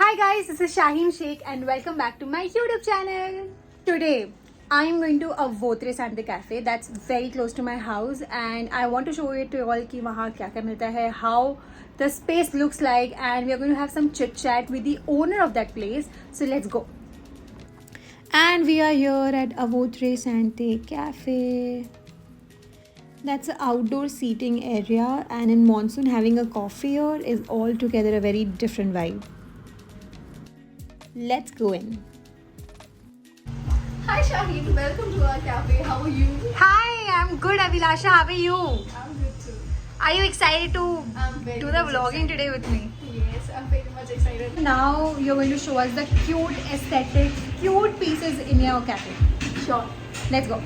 Hi guys, this is Shaheen Sheikh and welcome back to my YouTube channel. Today, I'm going to a Votre Sante Cafe that's very close to my house and I want to show it to you all कि वहाँ क्या क्या मिलता है, how the space looks like, and we are going to have some chit chat with the owner of that place. So let's go. And we are here at Votre Sante Cafe. That's an outdoor seating area, and in monsoon having a coffee here is altogether a very different vibe. Let's go in. Hi Shaheen, welcome to our cafe. How are you? Hi, I'm good, Abhilasha. How are you? I'm good too. Are you excited to I'm very do the much vlogging excited. today with me? Yes, I'm very much excited. Now you're going to show us the cute aesthetic, cute pieces in your cafe. Sure. Let's go.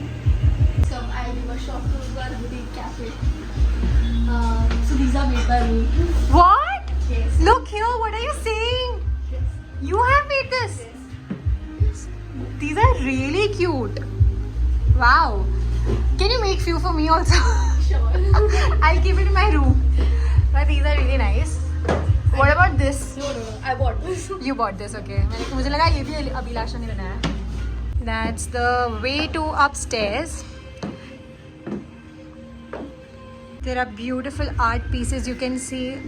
So I'll give a short tour of our boutique cafe. So these are made by me. What? Yes. Look here, what are you saying? Yes. You have made this? Yes. These are really cute. Wow. Can you make few for me also? Sure. I'll keep it in my room. But these are really nice. What about this? No, I bought this. You bought this, okay. मुझे लगा ये भी अभिलाषा ने बनाया. That's the way to upstairs. There are beautiful art pieces you can see.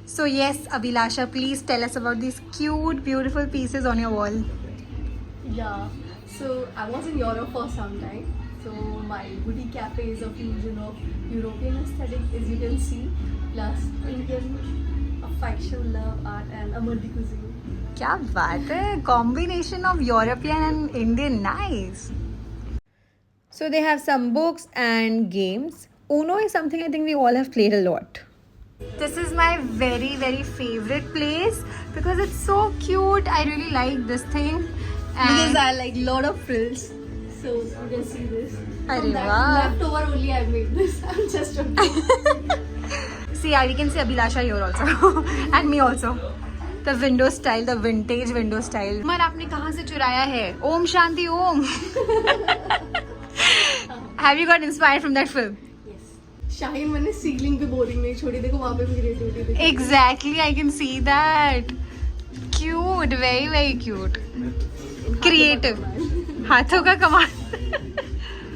So yes, Abhilasha, please tell us about these cute, beautiful pieces on your wall. Yeah. So I was in Europe for some time. So my boutique cafe is a fusion of European aesthetic, as you can see, plus Indian affection, love, art, and Amardi cuisine. क्या बात है, combination of European and Indian, nice. So they have some books and games. Uno is something I think we all have played a lot. This is my very, very favorite place because it's so cute. I really like this thing. Because I like lot of frills. So you can see this. Arre From that wow. leftover only I made this. I'm just joking. See, we can see Abhilasha here also. And me also. The window style, the vintage window style. Man, आपने कहाँ से चुराया है? Om Shanti Om. Have you got inspired from that film? Yes. Shaheen मैंने ceiling पे boring नहीं छोड़ी देखो वहाँ पे भी creativity देखो. Exactly, I can see that. Cute, very, very cute. Creative. हाथों का कमाल.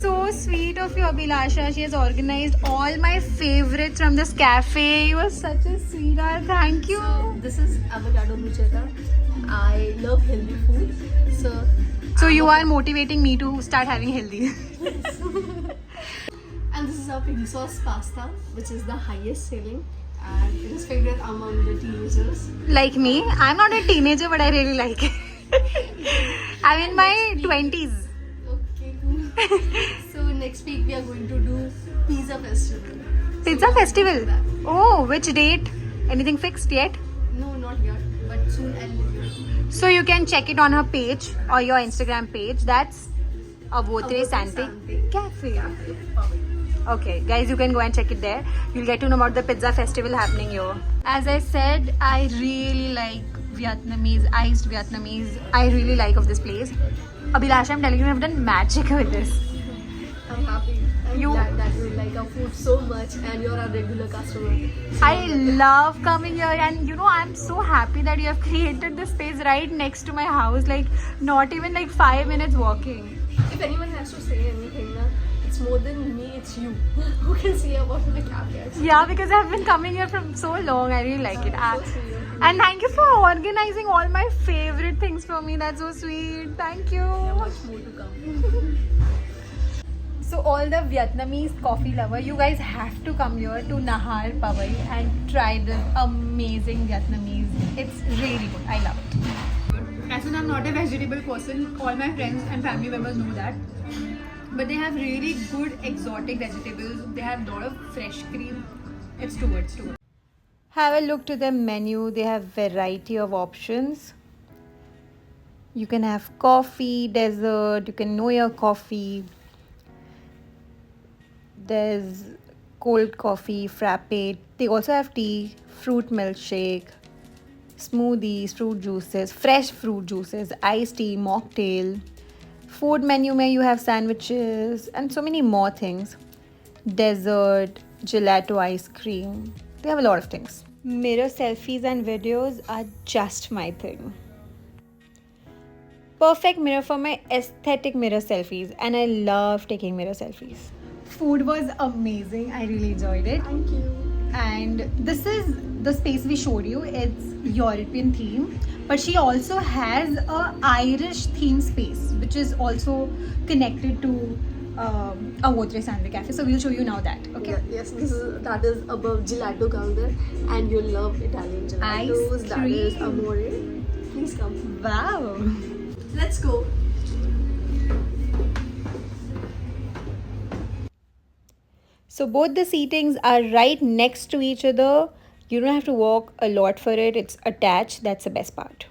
So sweet of you, Abhilasha. She has organized all my favorites from this cafe. You are such a sweetheart. Thank you. So this is avocado bruschetta. I love healthy food. So you are motivating me to start having healthy. And this is our pig sauce pasta, which is the highest selling. And it is favorite among the teenagers. Like me, I'm not a teenager, but I really like it. I'm in my 20s. Okay, cool. So next week we are going to do pizza festival. Pizza So festival. that. Oh, which date? Anything fixed yet? No, not yet, but soon I'll let you know. So you can check it on her page or your Instagram page. That's Votre Sante Cafe. Okay, guys, you can go and check it there. You'll get to know about the pizza festival happening here. As I said, I really like Vietnamese, iced Vietnamese. I really like of this place. Abhilasha, I'm telling you, I've done magic with this. I'm happy. I'm You- glad that you like our food so much and you're a regular customer. I love coming here, and you know, I'm so happy that you have created this space right next to my house, like not even like 5 minutes walking. If anyone has to say anything, na, it's more than me, it's you who can say about my cafe. Yeah, because I've been coming here from so long. I really like it. So sweet. And thank you for organizing all my favorite things for me. That's so sweet. Thank you. Much more to come. So all the Vietnamese coffee lover, you guys have to come here to Nahar Pawai and try this amazing Vietnamese. It's really good. I love it. As in, I'm not a vegetable person. All my friends and family members know that. But they have really good exotic vegetables. They have a lot of fresh cream. It's too good. Have a look to the menu. They have variety of options. You can have coffee, dessert. You can know your coffee. There's cold coffee, frappe. They also have tea, fruit milkshake, smoothies, fruit juices, fresh fruit juices, iced tea, mocktail. Food menu mein you have sandwiches and so many more things. Dessert, gelato ice cream. They have a lot of things. Mirror selfies and videos are just my thing. Perfect mirror for my aesthetic mirror selfies, and I love taking mirror selfies. Food was amazing. I really enjoyed it. Thank you. And this is the space we showed you. It's European theme, but she also has a Irish theme space, which is also connected to a Votre Sandwich cafe. So we'll show you now that. Okay. Yeah, yes, that is above gelato counter, and you'll love Italian gelatos. Ice That is cream. Amore. Please come. Wow. Let's go. So both the seatings are right next to each other. You don't have to walk a lot for it. It's attached. That's the best part.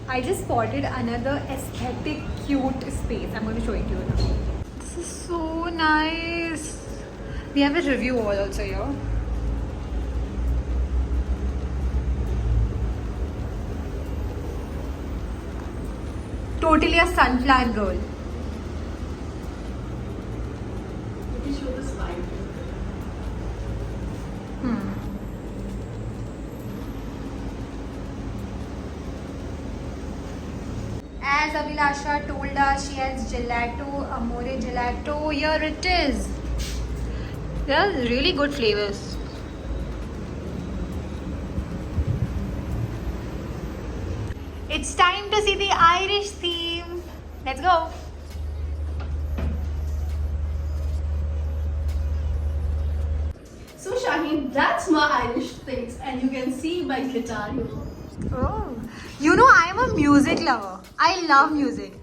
I just spotted another aesthetic cute space. I'm going to show it to you now. This is so nice. We have a review wall also here. Totally a sunflower girl. Let me show this vibe. As Abhilasha told us, she has gelato, Amore gelato. Here it is. There are really good flavors. It's time to see the Irish theme. Let's go. So Shaheen, that's my Irish things, and you can see my guitar here. Oh, you know I am a music lover. I love music.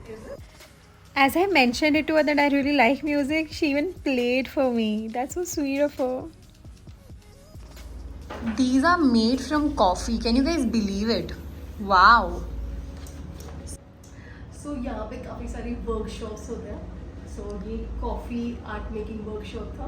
As I mentioned it to her that I really like music, she even played for me. That's so sweet of her. These are made from coffee. Can you guys believe it? Wow. So यहाँ पे काफ़ी सारी workshops होते हैं. So ये coffee art making workshop था.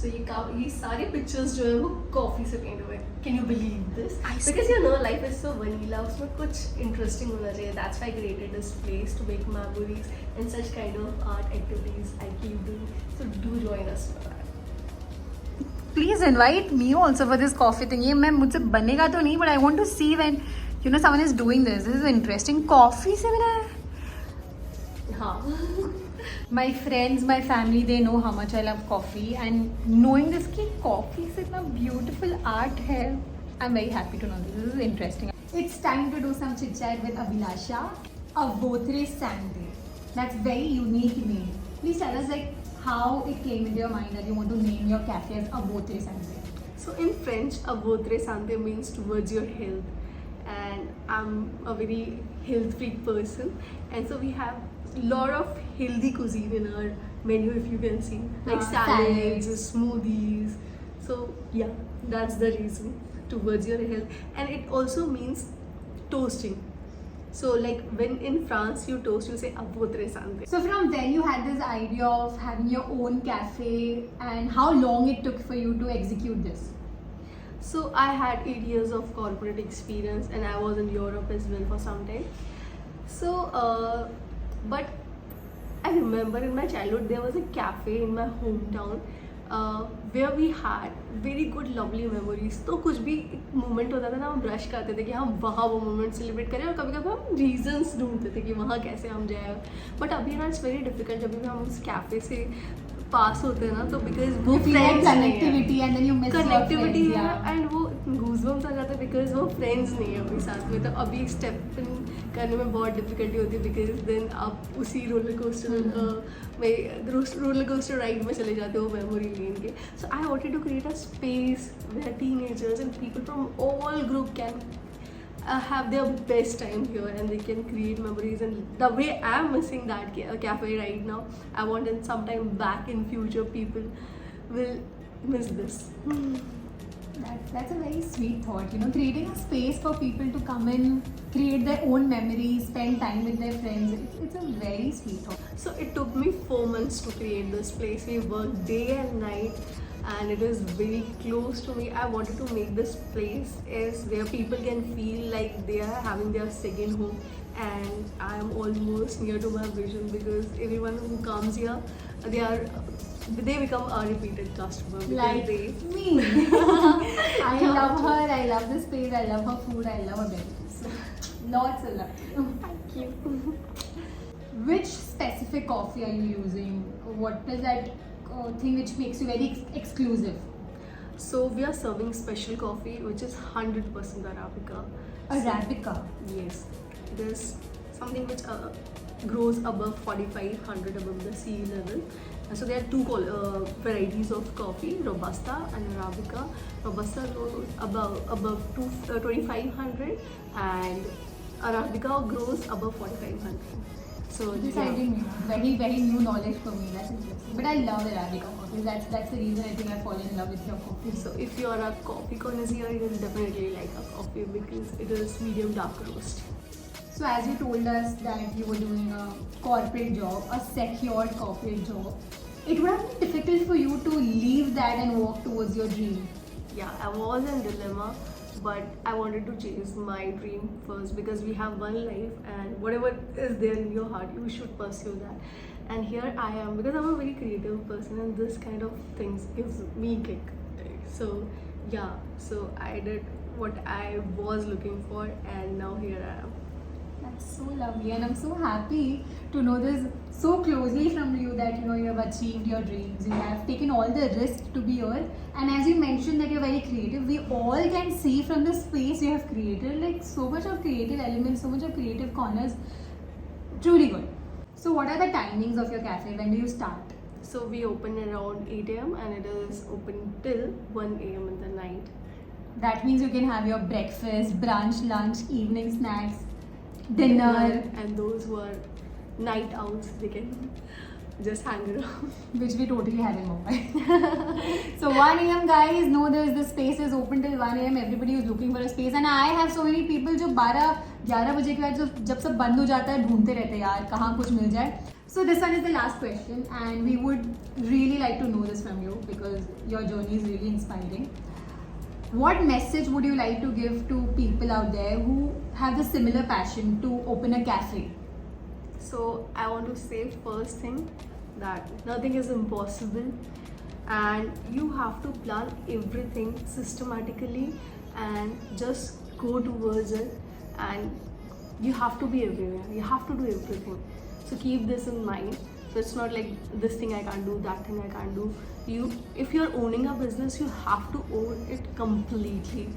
So ये सारे पिक्चर्स जो है वो कॉफ़ी से पेंट हुए. Can you believe this? Because you know life is so vanilla. उसमें कुछ interesting होना चाहिए. That's why I created this place to make memories and such kind of art activities I keep doing. So do join us for that. Please invite me also for this coffee thing. ये मैं मुझसे बनेगा तो नहीं, but I want to see when you know someone is doing this. This is interesting. Coffee से बना है. हाँ. My friends, my family, they know how much I love coffee, and knowing this कि coffee से इतना beautiful art है, I'm very happy to know this. This is interesting. It's time to do some chit chat with Abhilasha. A Votre Sandwich. That's very unique name. Please tell us like how it came into your mind that you want to name your cafe as a Votre Sandwich. So in French, a votre santé means towards your health, and I'm a very health freak person, and so we have a lot of healthy cuisine in our menu, if you can see, like salads, smoothies. So yeah, that's the reason, towards your health, and it also means toasting. So like when in France you toast, you say a votre santé. So from then you had this idea of having your own cafe, and how long it took for you to execute this? So I had 8 years of corporate experience, and I was in Europe as well for some time. So, but I remember in my childhood there was a cafe in my hometown where we had very good lovely memories. तो कुछ भी moment होता था ना, हम brush करते थे कि हम वहाँ वो मोमेंट सेलिब्रेट करें, और कभी कभी हम रीजंस ढूंढते थे कि वहाँ कैसे हम जाए. बट अभी ना इट्स वेरी डिफिकल्ट जब भी हम उस कैफे से पास होते हैं ना, तो बिकॉज वो friends Connectivity, and then you miss your connectivity friends, है yeah. एंड वो गूज़बम्स आ जाता है बिकॉज वो फ्रेंड्स नहीं है अभी साथ में. तो अभी स्टेप इन करने में बहुत डिफिकल्टी होती है बिकॉज देन आप उसी रोलर कोस्टर राइड में चले जाते हो मेमोरी लेन के. So I wanted to create a space where teenagers and people from all group can have their best time here, and they can create memories. And the way I'm missing that cafe right now, I want in some time back in future people will miss this. That's a very sweet thought, creating a space for people to come in, create their own memories, spend time with their friends. It's a very sweet thought. So it took me 4 months to create this place. We worked day and night, and it is very close to me. I wanted to make this place is where people can feel like they are having their second home, and I am almost near to my vision because everyone who comes here, they become a repeated customer because Like they me. I love her, I love this place, I love her food, I love her beverages. So, lots of love. thank you. Which specific coffee are you using? What is that thing which makes you very exclusive? So we are serving special coffee which is 100% Arabica. Arabica. Yes, it is something which grows above 4500 above the sea level. And so there are two varieties of coffee, Robusta and Arabica. Robusta grows above 2500 and Arabica grows above 4500. So This yeah. I didn't know. Very, very new knowledge for me. That's interesting. But I love Arabica coffee. That's the reason I think I fall in love with your coffee. So if you are a coffee connoisseur, you will definitely like our coffee because it is medium dark roast. So as you told us that you were doing a corporate job, a secured corporate job, it would have been difficult for you to leave that and walk towards your dream. Yeah, I was in dilemma, but I wanted to chase my dream first because we have one life and whatever is there in your heart, you should pursue that. And here I am because I'm a very creative person and this kind of things gives me kick. So yeah, so I did what I was looking for and now here I am. That's so lovely, and I'm so happy to know this so closely from you that you have achieved your dreams. You have taken all the risk to be here, and as you mentioned that you're very creative, we all can see from the space you have created, like so much of creative elements, so much of creative corners. Truly good. So, what are the timings of your cafe? When do you start? So we open around 8 a.m. and it is open till 1 a.m. in the night. That means you can have your breakfast, brunch, lunch, evening snacks, dinner, And those who are night owls, they can just hang around. which we totally have in Mumbai. So 1 a.m. guys, know this, the space is open till 1 a.m. Everybody is looking for a space, and I have so many people जो 12-11 बजे के बाद जब सब बंद हो जाता है ढूंढते रहते हैं यार कहाँ कुछ मिल जाए. So this one is the last question, and we would really like to know this from you because your journey is really inspiring. What message would you like to give to people out there who have the similar passion to open a cafe? So I want to say first thing that nothing is impossible and you have to plan everything systematically and just go towards it, and you have to be everywhere. You have to do everything. So keep this in mind. So it's not like this thing I can't do, that thing I can't do. If you're owning a business, you have to own it completely,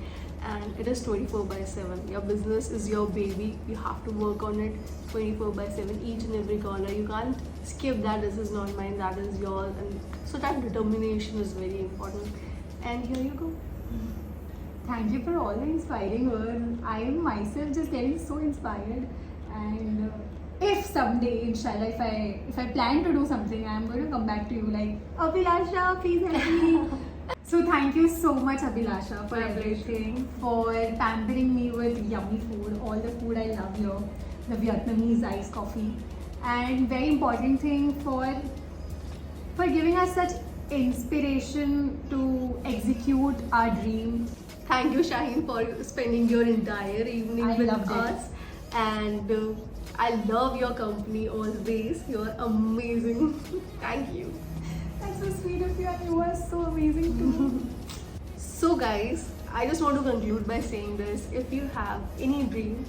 and it is 24/7. Your business is your baby. You have to work on it 24/7, each and every corner. You can't skip that. This is not mine, that is yours. And so that determination is very important. And here you go. Thank you for all the inspiring words. I am myself just getting so inspired, and if someday, inshallah, if I plan to do something, I'm going to come back to you like, Abhilasha, please help me. So thank you so much, Abhilasha, for everything, for pampering me with yummy food, all the food I love here, the Vietnamese iced coffee, and very important thing for giving us such inspiration to execute our dream. Thank you, Shaheen, for spending your entire evening I with loved it. us. And I love your company always. You're amazing. Thank you. That's so sweet of you, and you are so amazing too. So guys, I just want to conclude by saying this. If you have any dream,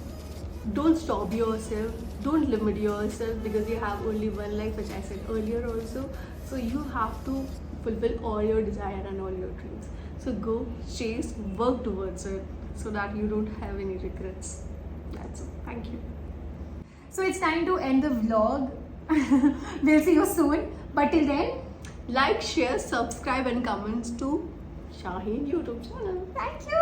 don't stop yourself. Don't limit yourself because you have only one life, which I said earlier also. So you have to fulfill all your desire and all your dreams. So go, chase, work towards it so that you don't have any regrets. That's it. Thank you. So it's time to end the vlog. We'll see you soon. But till then, Like, share, subscribe and comments to Shaheen YouTube channel. thank you.